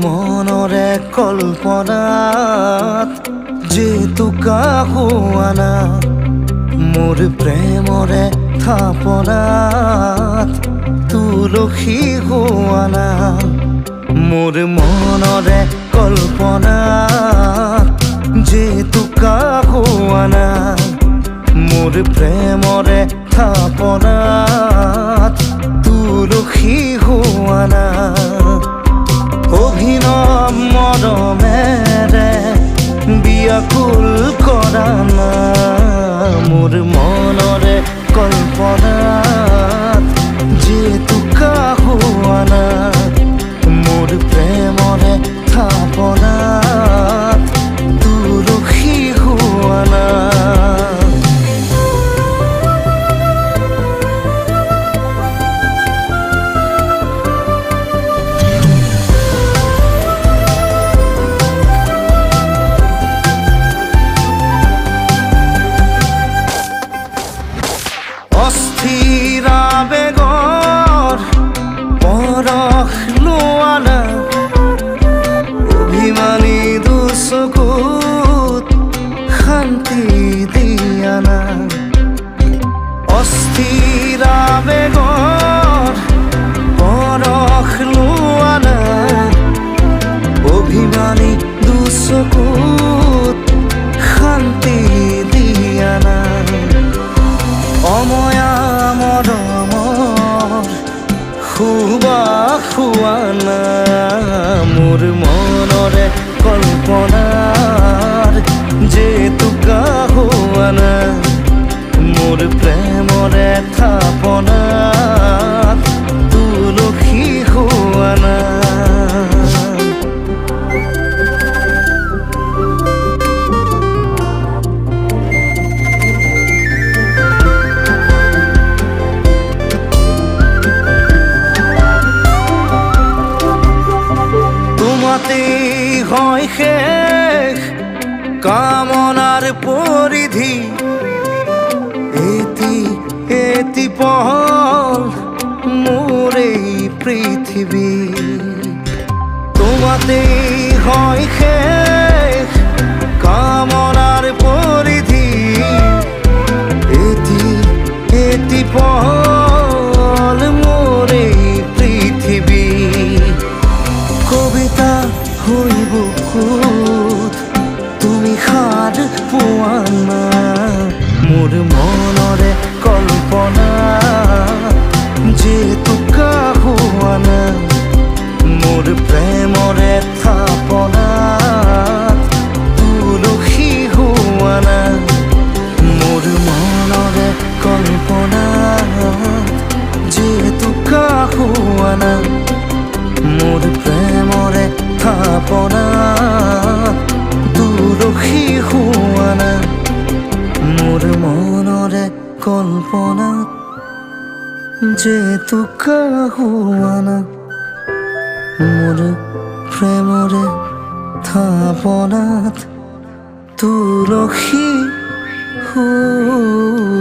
মনৰে কল্পনাত যেতুকা হোৱানা মোৰ প্ৰেমৰে থাপনাত তুলসী হোৱানা মোৰ মনৰে কল্পনাত যেতুকা হোৱানা মোৰ প্ৰেমৰে থাপনাত তুলসী হোৱানা অভিনৱ মৰমেৰে বিয়াকুল কৰা না মোৰ মনৰে কল্পনাত যেতুকা হোৱানা মোৰ প্ৰেমৰে থাপনাত তুলসী হোৱানা অস্থিৰা বেগৰ পৰশ লোৱানা অভিমানী দুচকুত শান্তি দিয়ানা অস্থিৰা বেগৰ পৰশ লোৱানা অভিমানী দুচকুত শান্তি দিয়ানা অময়া মৰমৰ সুবাস হোৱানা মোৰ মনৰে কল্পনাৰ যেতুকা হোৱানা মোৰ প্ৰেমৰে থাপনাত তুলসী হোৱানা হয় শেষ কামনার পরিধি এটি পহল মোর এই পৃথিবী তোমাতেই হয় শেষ কামনার পরিধি এটি পহল মোর এই পৃথিবী কবিতা হৈ বুকুত তুমি সাৰ পোৱা না মোৰ মনৰে কল্পনা যেতুকা হোৱানা মোৰ প্ৰেমৰে থাপনাত তুলসী হোৱানা মোৰ মনৰে কল্পনা যেতুকা হোৱানা মোৰ প্ৰেমৰে থাপনাত তুলসী হোৱানা মোৰ মনৰে কল্পনাত যেতুকা হোৱানা মোৰ প্ৰেমৰে থাপনাত তুলসী হোৱানা।